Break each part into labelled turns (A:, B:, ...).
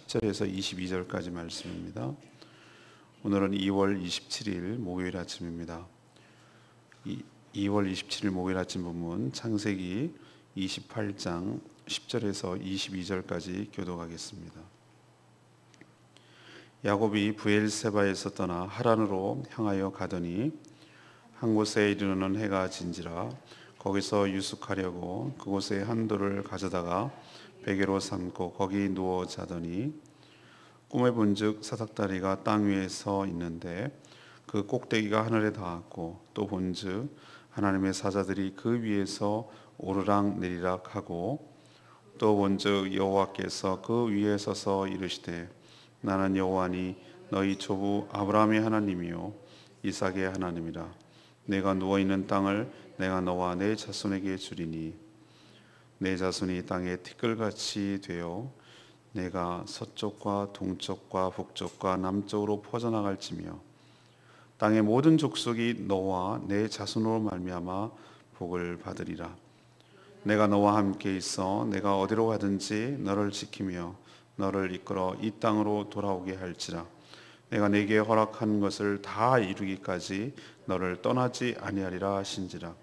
A: 10절에서 22절까지 말씀입니다. 오늘은 2월 27일 목요일 아침입니다. 2월 27일 목요일 아침 본문 창세기 28장 10절에서 22절까지 교독하겠습니다. 야곱이 브엘세바에서 떠나 하란으로 향하여 가더니 한 곳에 이르러는 해가 진지라 거기서 유숙하려고 그곳에 한 돌을 가져다가 베개로 삼고 거기 누워 자더니 꿈에 본즉 사닥다리가 땅 위에 서 있는데 그 꼭대기가 하늘에 닿았고 또 본즉 하나님의 사자들이 그 위에서 오르락 내리락 하고 또 본즉 여호와께서 그 위에 서서 이르시되 나는 여호와니 너희 조부 아브라함의 하나님이요 이삭의 하나님이라. 내가 누워 있는 땅을 내가 너와 내 자손에게 주리니 내 자손이 땅에 티끌같이 되어 내가 서쪽과 동쪽과 북쪽과 남쪽으로 퍼져나갈지며 땅의 모든 족속이 너와 내 자손으로 말미암아 복을 받으리라. 내가 너와 함께 있어 내가 어디로 가든지 너를 지키며 너를 이끌어 이 땅으로 돌아오게 할지라. 내가 네게 허락한 것을 다 이루기까지 너를 떠나지 아니하리라 하신지라.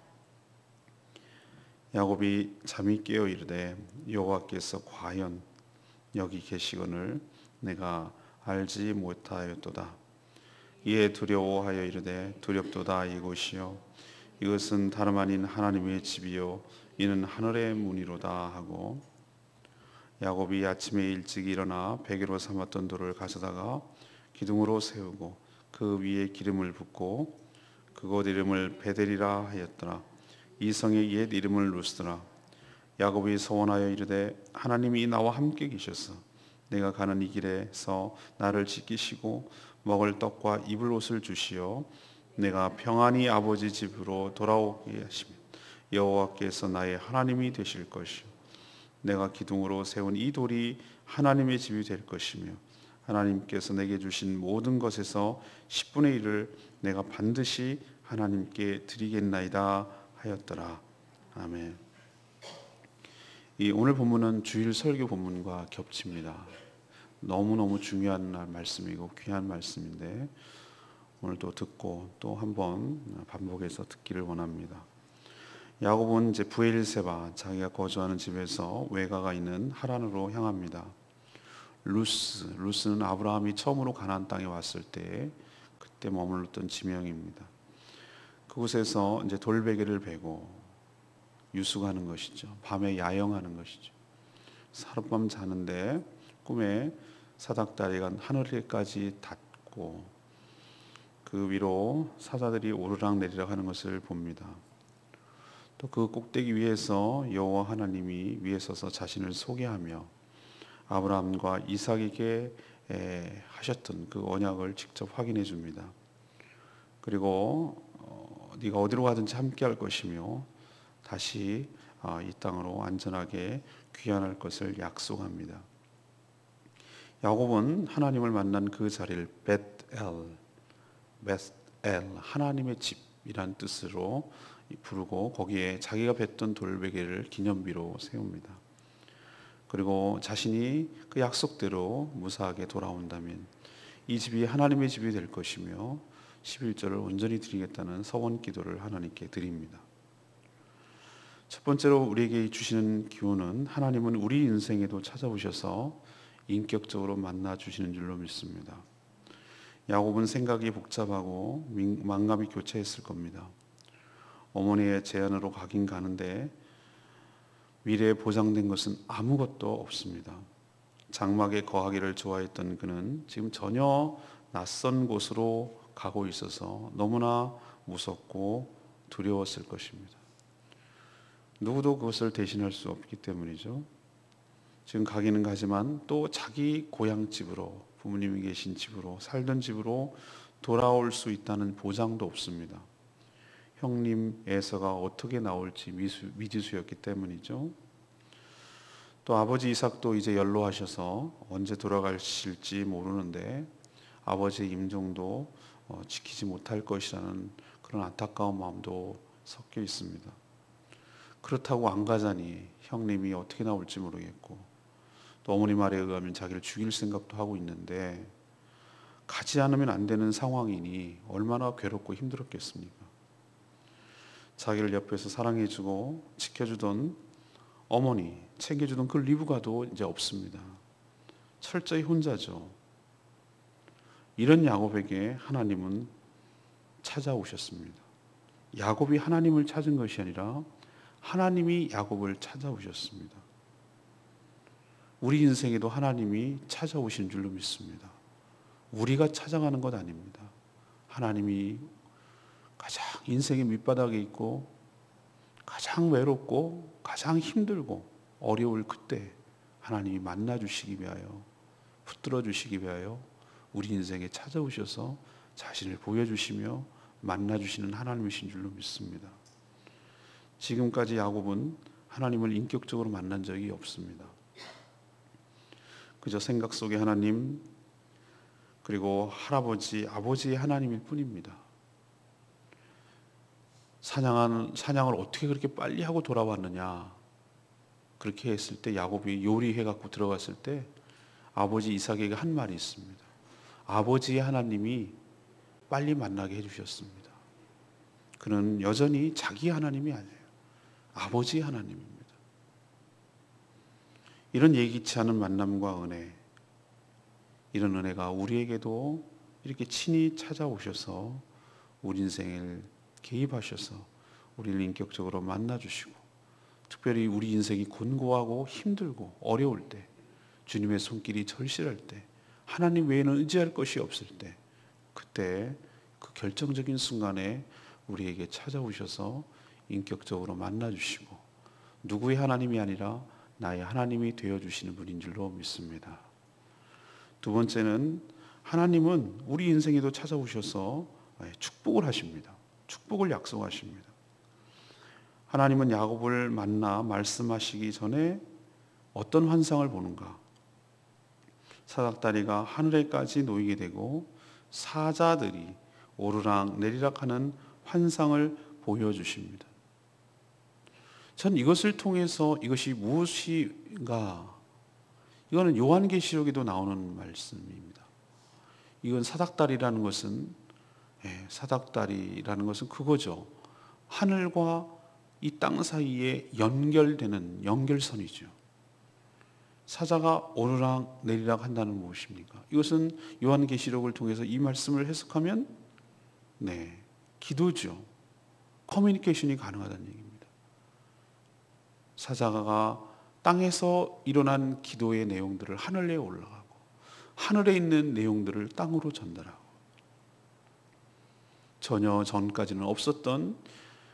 A: 야곱이 잠이 깨어 이르되 여호와께서 과연 여기 계시거늘 내가 알지 못하였도다. 이에 두려워하여 이르되 두렵도다. 이곳이요 이것은 다름 아닌 하나님의 집이요 이는 하늘의 문이로다 하고 야곱이 아침에 일찍 일어나 베개로 삼았던 돌을 가져다가 기둥으로 세우고 그 위에 기름을 붓고 그곳 이름을 베델이라 하였더라. 이 성의 옛 이름을 루스드라. 야곱이 소원하여 이르되 하나님이 나와 함께 계셔서 내가 가는 이 길에서 나를 지키시고 먹을 떡과 입을 옷을 주시어 내가 평안히 아버지 집으로 돌아오게 하시면 여호와께서 나의 하나님이 되실 것이요 내가 기둥으로 세운 이 돌이 하나님의 집이 될 것이며 하나님께서 내게 주신 모든 것에서 10분의 1을 내가 반드시 하나님께 드리겠나이다 하였더라. 아멘. 이 오늘 본문은 주일 설교 본문과 겹칩니다. 너무너무 중요한 말씀이고 귀한 말씀인데 오늘도 듣고 또 한번 반복해서 듣기를 원합니다. 야곱은 이제 브엘세바 자기가 거주하는 집에서 외가가 있는 하란으로 향합니다. 루스는 아브라함이 처음으로 가나안 땅에 왔을 때 그때 머물렀던 지명입니다. 그곳에서 이제 돌베개를 베고 유숙하는 것이죠. 밤에 야영하는 것이죠. 하룻밤 자는데 꿈에 사닥다리가 하늘에까지 닿고 그 위로 사자들이 오르락 내리락 하는 것을 봅니다. 또 그 꼭대기 위에서 여호와 하나님이 위에 서서 자신을 소개하며 아브라함과 이삭에게 하셨던 그 언약을 직접 확인해 줍니다. 그리고 네가 어디로 가든지 함께 할 것이며 다시 이 땅으로 안전하게 귀환할 것을 약속합니다. 야곱은 하나님을 만난 그 자리를 벳엘 하나님의 집이란 뜻으로 부르고 거기에 자기가 뱉던 돌베개를 기념비로 세웁니다. 그리고 자신이 그 약속대로 무사하게 돌아온다면 이 집이 하나님의 집이 될 것이며 11절을 온전히 드리겠다는 서원 기도를 하나님께 드립니다. 첫 번째로 우리에게 주시는 기호는 하나님은 우리 인생에도 찾아오셔서 인격적으로 만나 주시는 줄로 믿습니다. 야곱은 생각이 복잡하고 만감이 교차했을 겁니다. 어머니의 제안으로 가긴 가는데 미래에 보장된 것은 아무것도 없습니다. 장막에 거하기를 좋아했던 그는 지금 전혀 낯선 곳으로 가고 있어서 너무나 무섭고 두려웠을 것입니다. 누구도 그것을 대신할 수 없기 때문이죠. 지금 가기는 가지만 또 자기 고향집으로 부모님이 계신 집으로 살던 집으로 돌아올 수 있다는 보장도 없습니다. 형님 에서가 어떻게 나올지 미지수였기 때문이죠. 또 아버지 이삭도 이제 연로하셔서 언제 돌아가실지 모르는데 아버지의 임종도 지키지 못할 것이라는 그런 안타까운 마음도 섞여 있습니다. 그렇다고 안 가자니 형님이 어떻게 나올지 모르겠고 또 어머니 말에 의하면 자기를 죽일 생각도 하고 있는데 가지 않으면 안 되는 상황이니 얼마나 괴롭고 힘들었겠습니까? 자기를 옆에서 사랑해주고 지켜주던 어머니, 챙겨주던 그 리브가도 이제 없습니다. 철저히 혼자죠. 이런 야곱에게 하나님은 찾아오셨습니다. 야곱이 하나님을 찾은 것이 아니라 하나님이 야곱을 찾아오셨습니다. 우리 인생에도 하나님이 찾아오신 줄로 믿습니다. 우리가 찾아가는 것 아닙니다. 하나님이 가장 인생의 밑바닥에 있고 가장 외롭고 가장 힘들고 어려울 그때 하나님이 만나주시기 위하여, 붙들어 주시기 위하여 우리 인생에 찾아오셔서 자신을 보여주시며 만나주시는 하나님이신 줄로 믿습니다. 지금까지 야곱은 하나님을 인격적으로 만난 적이 없습니다. 그저 생각 속의 하나님, 그리고 할아버지, 아버지의 하나님일 뿐입니다. 사냥을 어떻게 그렇게 빨리 하고 돌아왔느냐, 그렇게 했을 때 야곱이 요리해 갖고 들어갔을 때 아버지 이삭에게 한 말이 있습니다. 아버지의 하나님이 빨리 만나게 해주셨습니다. 그는 여전히 자기 하나님이 아니에요. 아버지의 하나님입니다. 이런 예기치 않은 만남과 은혜, 이런 은혜가 우리에게도 이렇게 친히 찾아오셔서 우리 인생을 개입하셔서 우리를 인격적으로 만나주시고, 특별히 우리 인생이 곤고하고 힘들고 어려울 때, 주님의 손길이 절실할 때, 하나님 외에는 의지할 것이 없을 때, 그때 그 결정적인 순간에 우리에게 찾아오셔서 인격적으로 만나주시고 누구의 하나님이 아니라 나의 하나님이 되어주시는 분인 줄로 믿습니다. 두 번째는 하나님은 우리 인생에도 찾아오셔서 축복을 하십니다. 축복을 약속하십니다. 하나님은 야곱을 만나 말씀하시기 전에 어떤 환상을 보는가? 사닥다리가 하늘에까지 놓이게 되고 사자들이 오르락 내리락 하는 환상을 보여주십니다. 전 이것을 통해서 이것이 무엇인가, 이거는 요한계시록에도 나오는 말씀입니다. 이건 사닥다리라는 것은, 사닥다리라는 것은 그거죠. 하늘과 이 땅 사이에 연결되는 연결선이죠. 사자가 오르락 내리락 한다는 무엇입니까? 이것은 요한계시록을 통해서 이 말씀을 해석하면 기도죠. 커뮤니케이션이 가능하다는 얘기입니다. 사자가 땅에서 일어난 기도의 내용들을 하늘에 올라가고 하늘에 있는 내용들을 땅으로 전달하고, 전혀 전까지는 없었던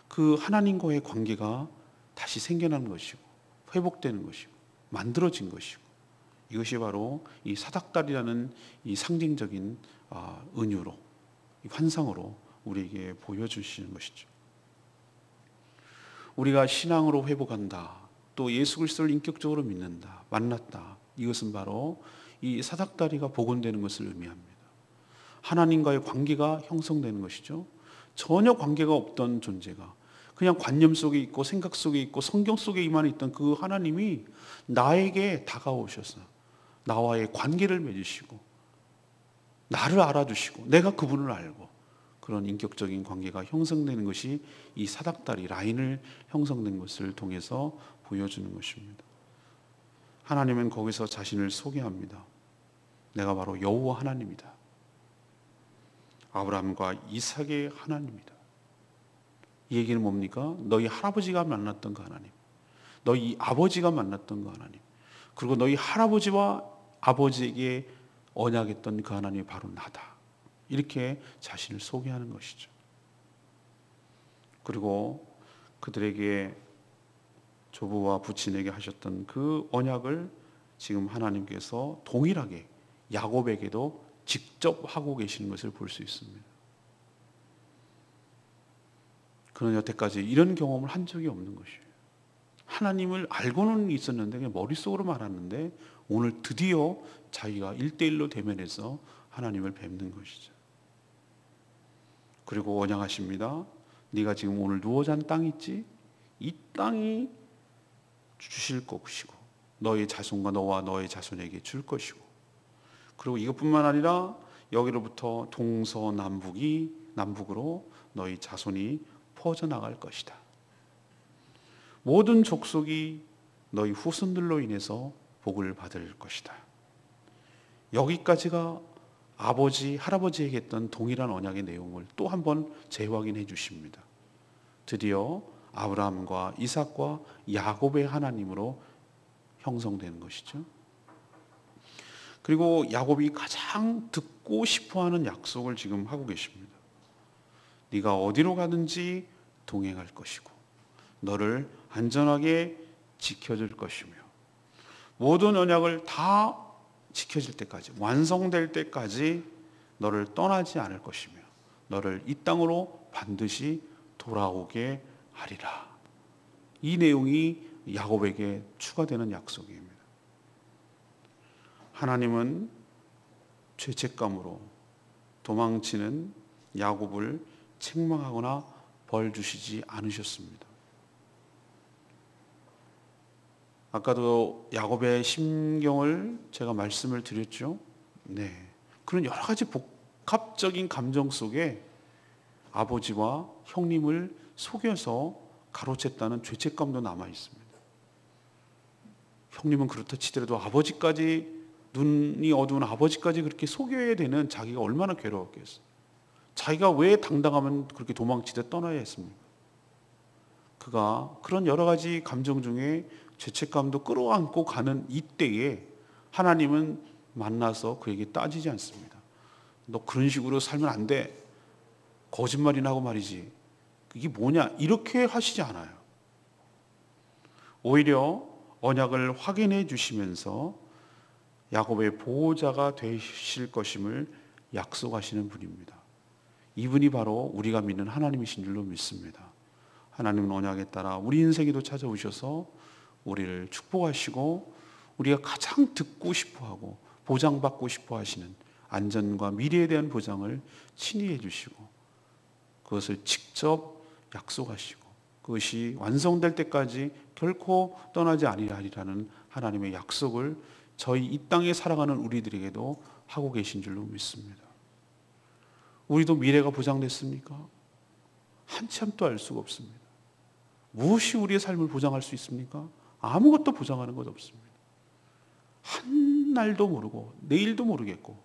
A: 그 하나님과의 관계가 다시 생겨나는 것이고 회복되는 것이고 만들어진 것이고, 이것이 바로 이 사닥다리라는 이 상징적인 은유로, 이 환상으로 우리에게 보여주시는 것이죠. 우리가 신앙으로 회복한다, 또 예수 그리스도를 인격적으로 믿는다, 만났다, 이것은 바로 이 사닥다리가 복원되는 것을 의미합니다. 하나님과의 관계가 형성되는 것이죠. 전혀 관계가 없던 존재가 그냥 관념 속에 있고 생각 속에 있고 성경 속에만 있던 그 하나님이 나에게 다가오셔서 나와의 관계를 맺으시고 나를 알아주시고 내가 그분을 알고, 그런 인격적인 관계가 형성되는 것이 이 사닥다리 라인을 형성된 것을 통해서 보여주는 것입니다. 하나님은 거기서 자신을 소개합니다. 내가 바로 여호와 하나님이다. 아브라함과 이삭의 하나님이다. 이 얘기는 뭡니까? 너희 할아버지가 만났던 그 하나님, 너희 아버지가 만났던 그 하나님, 그리고 너희 할아버지와 아버지에게 언약했던 그 하나님이 바로 나다. 이렇게 자신을 소개하는 것이죠. 그리고 그들에게, 조부와 부친에게 하셨던 그 언약을 지금 하나님께서 동일하게 야곱에게도 직접 하고 계시는 것을 볼 수 있습니다. 그는 여태까지 이런 경험을 한 적이 없는 것이에요. 하나님을 알고는 있었는데 그냥 머릿속으로만 알았는데 오늘 드디어 자기가 1대1로 대면해서 하나님을 뵙는 것이죠. 그리고 언약하십니다. 네가 지금 오늘 누워 잔 땅 있지? 이 땅이 주실 것이고 너희 자손과 너와 너희 자손에게 줄 것이고, 그리고 이것뿐만 아니라 여기로부터 남북으로 너희 자손이 퍼져나갈 것이다. 모든 족속이 너희 후손들로 인해서 복을 받을 것이다. 여기까지가 아버지, 할아버지에게 했던 동일한 언약의 내용을 또 한 번 재확인해 주십니다. 드디어 아브라함과 이삭과 야곱의 하나님으로 형성되는 것이죠. 그리고 야곱이 가장 듣고 싶어하는 약속을 지금 하고 계십니다. 네가 어디로 가든지 동행할 것이고 너를 안전하게 지켜줄 것이며 모든 언약을 다 지켜질 때까지, 완성될 때까지 너를 떠나지 않을 것이며 너를 이 땅으로 반드시 돌아오게 하리라. 이 내용이 야곱에게 추가되는 약속입니다. 하나님은 죄책감으로 도망치는 야곱을 책망하거나 벌 주시지 않으셨습니다. 아까도 야곱의 심경을 제가 말씀을 드렸죠. 네. 그런 여러 가지 복합적인 감정 속에 아버지와 형님을 속여서 가로챘다는 죄책감도 남아 있습니다. 형님은 그렇다 치더라도 아버지까지, 눈이 어두운 아버지까지 그렇게 속여야 되는 자기가 얼마나 괴로웠겠어요. 자기가 왜 당당하면 그렇게 도망치듯 떠나야 했습니까? 그가 그런 여러 가지 감정 중에 죄책감도 끌어안고 가는 이때에 하나님은 만나서 그에게 따지지 않습니다. 너 그런 식으로 살면 안 돼. 거짓말이나 하고 말이지. 이게 뭐냐? 이렇게 하시지 않아요. 오히려 언약을 확인해 주시면서 야곱의 보호자가 되실 것임을 약속하시는 분입니다. 이분이 바로 우리가 믿는 하나님이신 줄로 믿습니다. 하나님은 언약에 따라 우리 인생에도 찾아오셔서 우리를 축복하시고 우리가 가장 듣고 싶어하고 보장받고 싶어 하시는 안전과 미래에 대한 보장을 친히 해주시고 그것을 직접 약속하시고 그것이 완성될 때까지 결코 떠나지 아니하리라는 하나님의 약속을 저희 이 땅에 살아가는 우리들에게도 하고 계신 줄로 믿습니다. 우리도 미래가 보장됐습니까? 한참도 알 수가 없습니다. 무엇이 우리의 삶을 보장할 수 있습니까? 아무것도 보장하는 것 없습니다. 한 날도 모르고 내일도 모르겠고,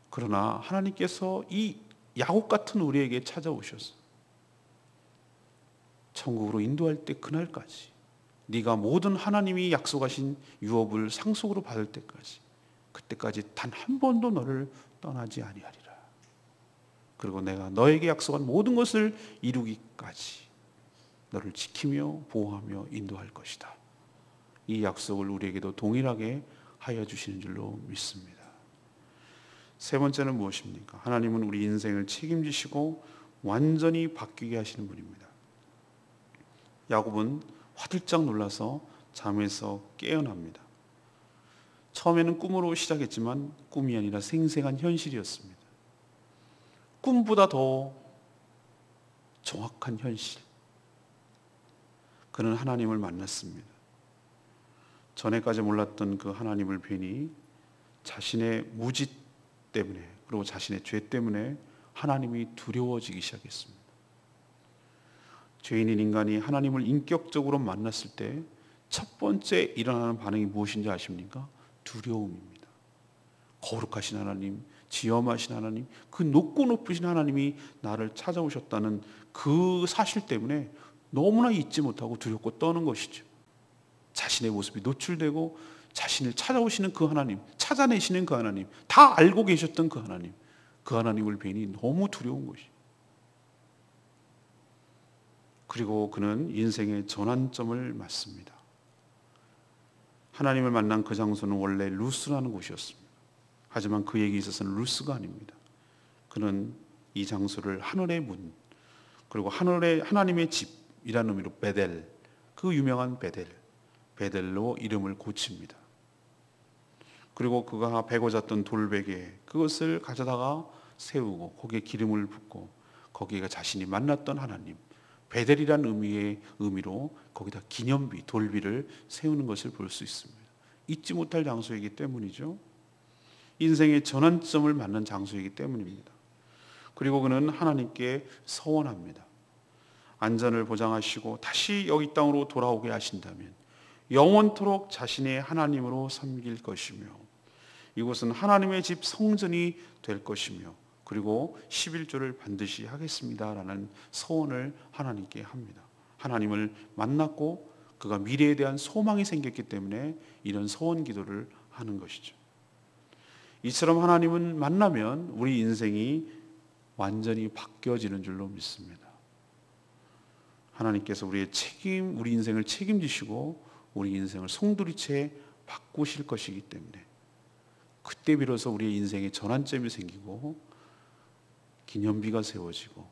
A: 그러나 하나님께서 이 야곱 같은 우리에게 찾아오셔서 천국으로 인도할 때 그날까지 네가 모든 하나님이 약속하신 유업을 상속으로 받을 때까지, 그때까지 단 한 번도 너를 떠나지 아니하리라. 그리고 내가 너에게 약속한 모든 것을 이루기까지 너를 지키며 보호하며 인도할 것이다. 이 약속을 우리에게도 동일하게 하여 주시는 줄로 믿습니다. 세 번째는 무엇입니까? 하나님은 우리 인생을 책임지시고 완전히 바뀌게 하시는 분입니다. 야곱은 화들짝 놀라서 잠에서 깨어납니다. 처음에는 꿈으로 시작했지만 꿈이 아니라 생생한 현실이었습니다. 꿈보다 더 정확한 현실. 그는 하나님을 만났습니다. 전에까지 몰랐던 그 하나님을 뵈니 자신의 무지 때문에, 그리고 자신의 죄 때문에 하나님이 두려워지기 시작했습니다. 죄인인 인간이 하나님을 인격적으로 만났을 때 첫 번째 일어나는 반응이 무엇인지 아십니까? 두려움입니다. 거룩하신 하나님, 지엄하신 하나님, 그 높고 높으신 하나님이 나를 찾아오셨다는 그 사실 때문에 너무나 잊지 못하고 두렵고 떠는 것이죠. 자신의 모습이 노출되고 자신을 찾아오시는 그 하나님, 찾아내시는 그 하나님, 다 알고 계셨던 그 하나님을 뵈니 너무 두려운 것이. 그리고 그는 인생의 전환점을 맞습니다. 하나님을 만난 그 장소는 원래 루스라는 곳이었습니다. 하지만 그에게 있어서는 루스가 아닙니다. 그는 이 장소를 하늘의 문, 그리고 하나님의 집이라는 의미로 베델, 그 유명한 베델로 이름을 고칩니다. 그리고 그가 베고 잤던 돌베개, 그것을 가져다가 세우고 거기에 기름을 붓고 거기가 자신이 만났던 하나님, 베델이란 의미로 거기다 기념비, 돌비를 세우는 것을 볼 수 있습니다. 잊지 못할 장소이기 때문이죠. 인생의 전환점을 맞는 장소이기 때문입니다. 그리고 그는 하나님께 서원합니다. 안전을 보장하시고 다시 여기 땅으로 돌아오게 하신다면 영원토록 자신의 하나님으로 섬길 것이며 이곳은 하나님의 집 성전이 될 것이며 그리고 11조를 반드시 하겠습니다라는 서원을 하나님께 합니다. 하나님을 만났고 그가 미래에 대한 소망이 생겼기 때문에 이런 서원 기도를 하는 것이죠. 이처럼 하나님은 만나면 우리 인생이 완전히 바뀌어지는 줄로 믿습니다. 하나님께서 우리 인생을 책임지시고 우리 인생을 송두리째 바꾸실 것이기 때문에 그때 비로소 우리의 인생에 전환점이 생기고 기념비가 세워지고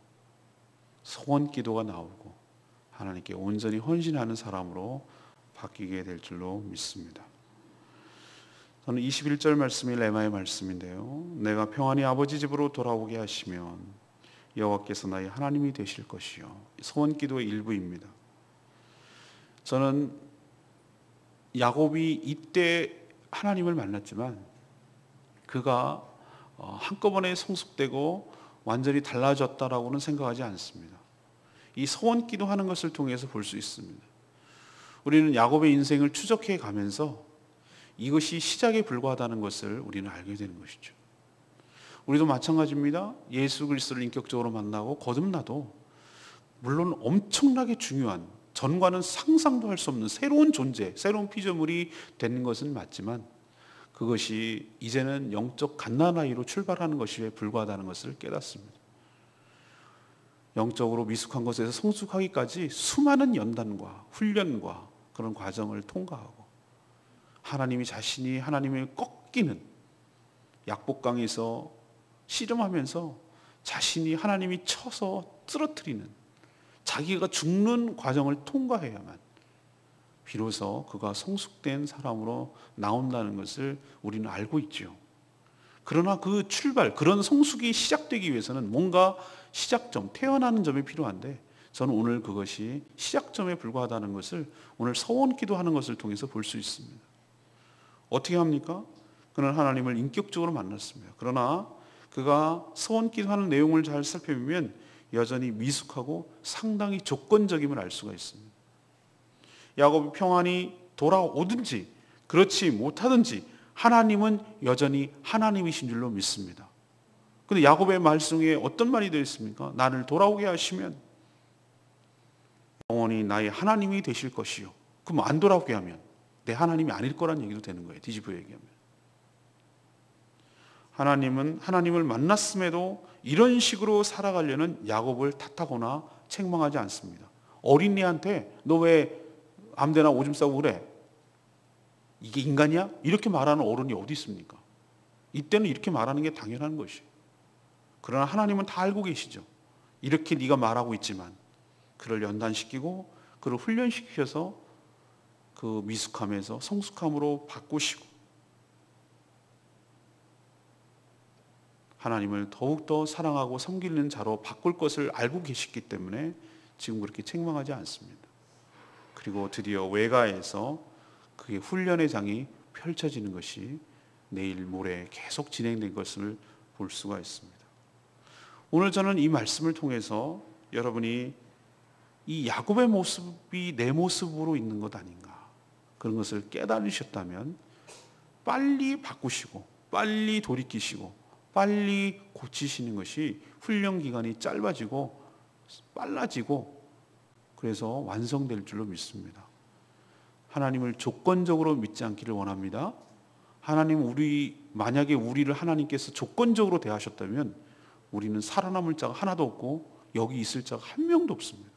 A: 소원 기도가 나오고 하나님께 온전히 헌신하는 사람으로 바뀌게 될 줄로 믿습니다. 저는 21절 말씀이 레마의 말씀인데요. 내가 평안히 아버지 집으로 돌아오게 하시면 여호와께서 나의 하나님이 되실 것이요. 소원 기도의 일부입니다. 저는 야곱이 이때 하나님을 만났지만 그가 한꺼번에 성숙되고 완전히 달라졌다라고는 생각하지 않습니다. 이 소원 기도하는 것을 통해서 볼 수 있습니다. 우리는 야곱의 인생을 추적해 가면서 이것이 시작에 불과하다는 것을 우리는 알게 되는 것이죠. 우리도 마찬가지입니다. 예수 그리스도를 인격적으로 만나고 거듭나도 물론 엄청나게 중요한 전과는 상상도 할 수 없는 새로운 존재, 새로운 피조물이 되는 것은 맞지만 그것이 이제는 영적 갓난아이로 출발하는 것에 불과하다는 것을 깨닫습니다. 영적으로 미숙한 것에서 성숙하기까지 수많은 연단과 훈련과 그런 과정을 통과하고 하나님이 자신이 하나님을 꺾이는 약복강에서 씨름하면서 자신이 하나님이 쳐서 쓰러뜨리는 자기가 죽는 과정을 통과해야만 비로소 그가 성숙된 사람으로 나온다는 것을 우리는 알고 있죠. 그러나 그 출발, 그런 성숙이 시작되기 위해서는 뭔가 시작점, 태어나는 점이 필요한데 저는 오늘 그것이 시작점에 불과하다는 것을 오늘 서원 기도하는 것을 통해서 볼 수 있습니다. 어떻게 합니까? 그는 하나님을 인격적으로 만났습니다. 그러나 그가 서원 기도하는 내용을 잘 살펴보면 여전히 미숙하고 상당히 조건적임을 알 수가 있습니다. 야곱이 평안히 돌아오든지 그렇지 못하든지 하나님은 여전히 하나님이신 줄로 믿습니다. 그런데 야곱의 말 중에 어떤 말이 되어 있습니까? 나를 돌아오게 하시면 영원히 나의 하나님이 되실 것이요. 그럼 안 돌아오게 하면 내 하나님이 아닐 거란 얘기도 되는 거예요. 뒤집어 얘기하면. 하나님은 하나님을 만났음에도 이런 식으로 살아가려는 야곱을 탓하거나 책망하지 않습니다. 어린이한테 너 왜 아무데나 오줌 싸고 그래? 이게 인간이야? 이렇게 말하는 어른이 어디 있습니까? 이때는 이렇게 말하는 게 당연한 것이에요. 그러나 하나님은 다 알고 계시죠. 이렇게 네가 말하고 있지만 그를 연단시키고 그를 훈련시켜서 그 미숙함에서 성숙함으로 바꾸시고 하나님을 더욱더 사랑하고 섬기는 자로 바꿀 것을 알고 계시기 때문에 지금 그렇게 책망하지 않습니다. 그리고 드디어 외가에서 그의 훈련의 장이 펼쳐지는 것이 내일 모레 계속 진행된 것을 볼 수가 있습니다. 오늘 저는 이 말씀을 통해서 여러분이 이 야곱의 모습이 내 모습으로 있는 것 아닌가 그런 것을 깨달으셨다면 빨리 바꾸시고 빨리 돌이키시고 빨리 고치시는 것이 훈련 기간이 짧아지고 빨라지고 그래서 완성될 줄로 믿습니다. 하나님을 조건적으로 믿지 않기를 원합니다. 만약에 우리를 하나님께서 조건적으로 대하셨다면 우리는 살아남을 자가 하나도 없고 여기 있을 자가 한 명도 없습니다.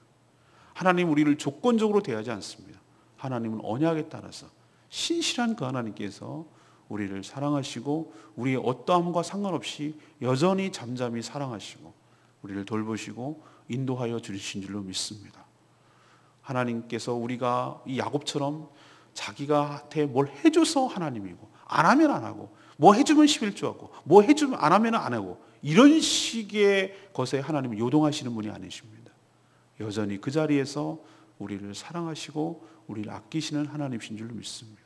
A: 하나님 우리를 조건적으로 대하지 않습니다. 하나님은 언약에 따라서 신실한 그 하나님께서 우리를 사랑하시고 우리의 어떠함과 상관없이 여전히 잠잠히 사랑하시고 우리를 돌보시고 인도하여 주신 줄로 믿습니다. 하나님께서 우리가 이 야곱처럼 자기가한테 뭘 해줘서 하나님이고 안 하면 안 하고 뭐 해주면 11조하고 뭐 해주면 안 하면 안 하고 이런 식의 것에 하나님은 요동하시는 분이 아니십니다. 여전히 그 자리에서 우리를 사랑하시고 우리를 아끼시는 하나님이신 줄로 믿습니다.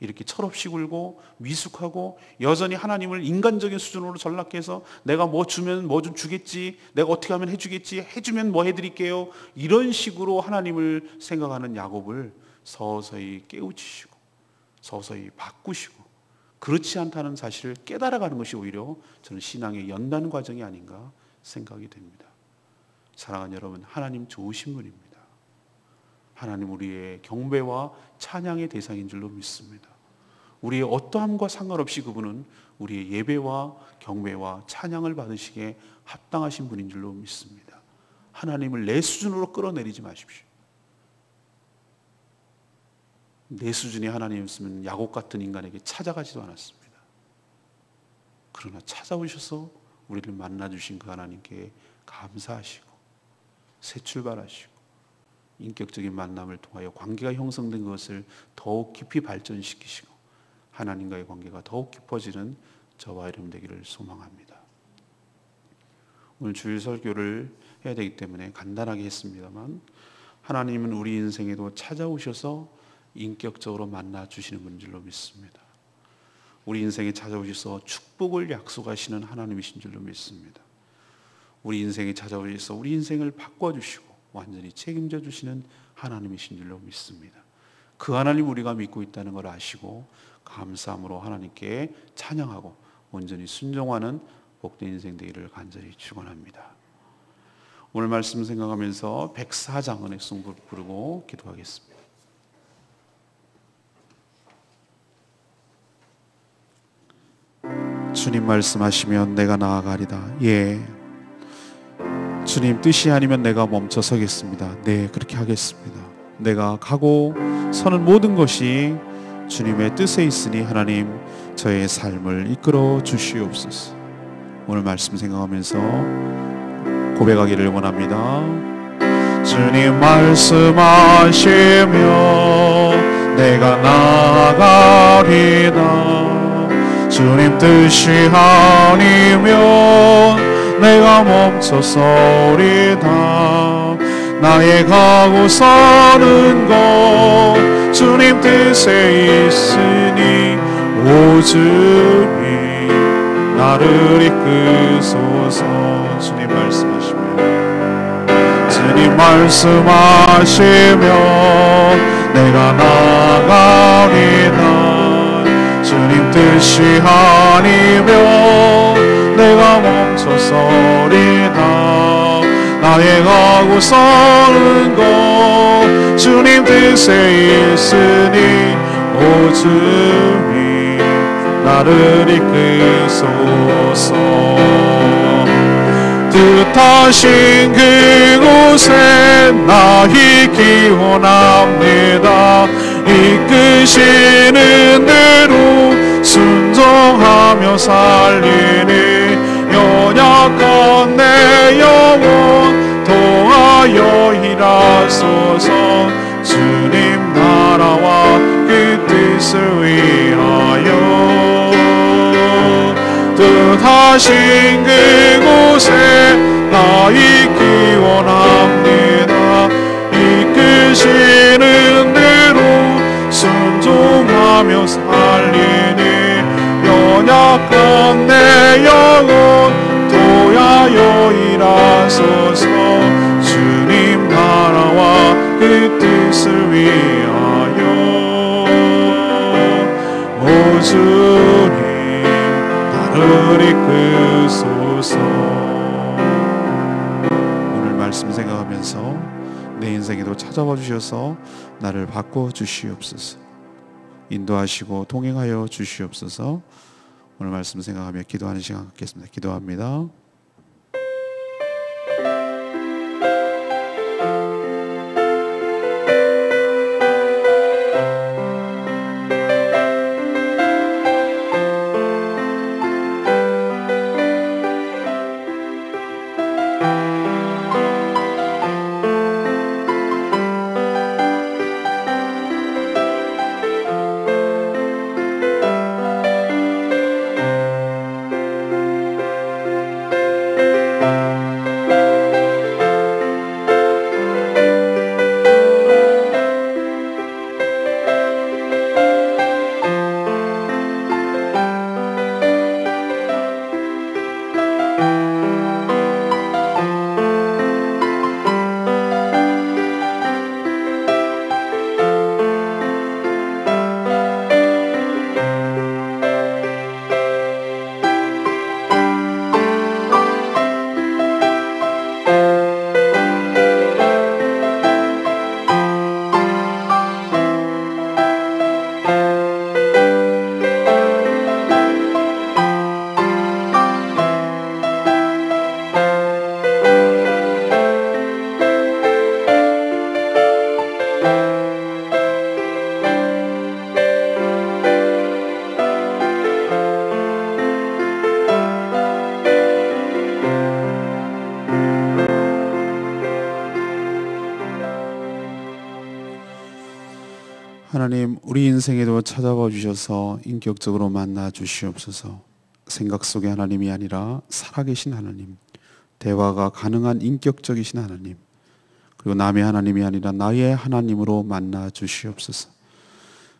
A: 이렇게 철없이 굴고 미숙하고 여전히 하나님을 인간적인 수준으로 전락해서 내가 뭐 주면 뭐 좀 주겠지, 내가 어떻게 하면 해주겠지, 해주면 뭐 해드릴게요, 이런 식으로 하나님을 생각하는 야곱을 서서히 깨우치시고 서서히 바꾸시고 그렇지 않다는 사실을 깨달아가는 것이 오히려 저는 신앙의 연단 과정이 아닌가 생각이 됩니다. 사랑하는 여러분, 하나님 좋으신 분입니다. 하나님 우리의 경배와 찬양의 대상인 줄로 믿습니다. 우리의 어떠함과 상관없이 그분은 우리의 예배와 경배와 찬양을 받으시기에 합당하신 분인 줄로 믿습니다. 하나님을 내 수준으로 끌어내리지 마십시오. 내 수준이 하나님이었으면 야곱 같은 인간에게 찾아가지도 않았습니다. 그러나 찾아오셔서 우리를 만나주신 그 하나님께 감사하시고 새 출발하시고 인격적인 만남을 통하여 관계가 형성된 것을 더욱 깊이 발전시키시고 하나님과의 관계가 더욱 깊어지는 저와 여러분 되기를 소망합니다. 오늘 주일 설교를 해야 되기 때문에 간단하게 했습니다만 하나님은 우리 인생에도 찾아오셔서 인격적으로 만나 주시는 분인 줄로 믿습니다. 우리 인생에 찾아오셔서 축복을 약속하시는 하나님이신 줄로 믿습니다. 우리 인생에 찾아오셔서 우리 인생을 바꿔주시고 완전히 책임져 주시는 하나님이신 줄로 믿습니다. 그 하나님 우리가 믿고 있다는 걸 아시고 감사함으로 하나님께 찬양하고 온전히 순종하는 복된 인생 되기를 간절히 축원합니다. 오늘 말씀 생각하면서 104장 은혜송 부르고 기도하겠습니다. 주님 말씀하시면 내가 나아가리다. 예, 주님 뜻이 아니면 내가 멈춰 서겠습니다. 네, 그렇게 하겠습니다. 내가 가고 서는 모든 것이 주님의 뜻에 있으니 하나님 저의 삶을 이끌어 주시옵소서. 오늘 말씀 생각하면서 고백하기를 원합니다. 주님 말씀하시면 내가 나아가리다. 주님 뜻이 아니면 내가 멈춰서리다. 나의 가고 서는 것 주님 뜻에 있으니 오주님 나를 이끄소서. 주님 말씀하시면 주님 말씀하시면 내가 나가리다. 주님 뜻이 아니면 내가 멈춰서리다. 나의 가고 서는 것 주님 뜻에 있으니 오 주님 나를 이끄소서. 뜻하신 그곳에 나 있기 원합니다. 이끄시는 대로 순종하며 살리니 연약한 내 영혼 도하여 일하소서. 주님 나라와 그 뜻을 위하여 뜻하신 그곳에 나 있기 원합니다. 이끄시는 대로 순종하며 살리니 연약한 내 영혼 도하여 일하소서. 주님 나라와 그 뜻을 위하여 오 주님 나를 이끄소서. 오늘 말씀 생각하면서 내 인생에도 찾아와 주셔서 나를 바꿔 주시옵소서. 인도하시고 동행하여 주시옵소서. 오늘 말씀 생각하며 기도하는 시간 갖겠습니다. 기도합니다. 하나님, 우리 인생에도 찾아와 주셔서 인격적으로 만나 주시옵소서. 생각 속의 하나님이 아니라 살아계신 하나님, 대화가 가능한 인격적이신 하나님, 그리고 남의 하나님이 아니라 나의 하나님으로 만나 주시옵소서.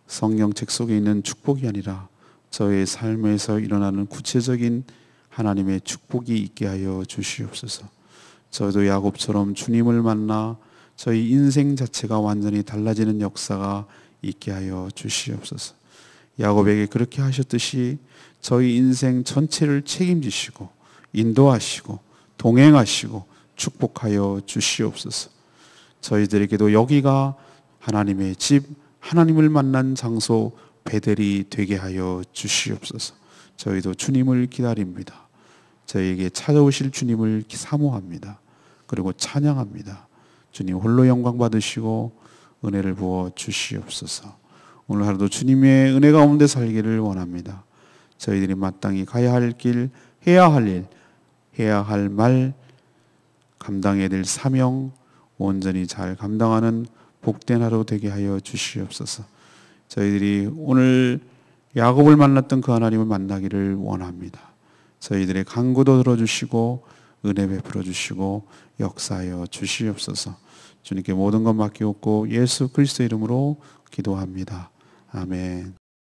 A: 성경책 속에 있는 축복이 아니라 저의 삶에서 일어나는 구체적인 하나님의 축복이 있게 하여 주시옵소서. 저도 야곱처럼 주님을 만나 저희 인생 자체가 완전히 달라지는 역사가 있게 하여 주시옵소서. 야곱에게 그렇게 하셨듯이 저희 인생 전체를 책임지시고 인도하시고 동행하시고 축복하여 주시옵소서. 저희들에게도 여기가 하나님의 집, 하나님을 만난 장소 베델이 되게 하여 주시옵소서. 저희도 주님을 기다립니다. 저희에게 찾아오실 주님을 사모합니다. 그리고 찬양합니다. 주님 홀로 영광 받으시고 은혜를 부어 주시옵소서. 오늘 하루도 주님의 은혜 가운데 살기를 원합니다. 저희들이 마땅히 가야 할 길, 해야 할 일, 해야 할 말, 감당해야 될 사명 온전히 잘 감당하는 복된 하루 되게 하여 주시옵소서. 저희들이 오늘 야곱을 만났던 그 하나님을 만나기를 원합니다. 저희들의 간구도 들어주시고 은혜 베풀어 주시고 역사하여 주시옵소서. 주님께 모든 것 맡기옵고 예수 그리스도 이름으로 기도합니다. 아멘.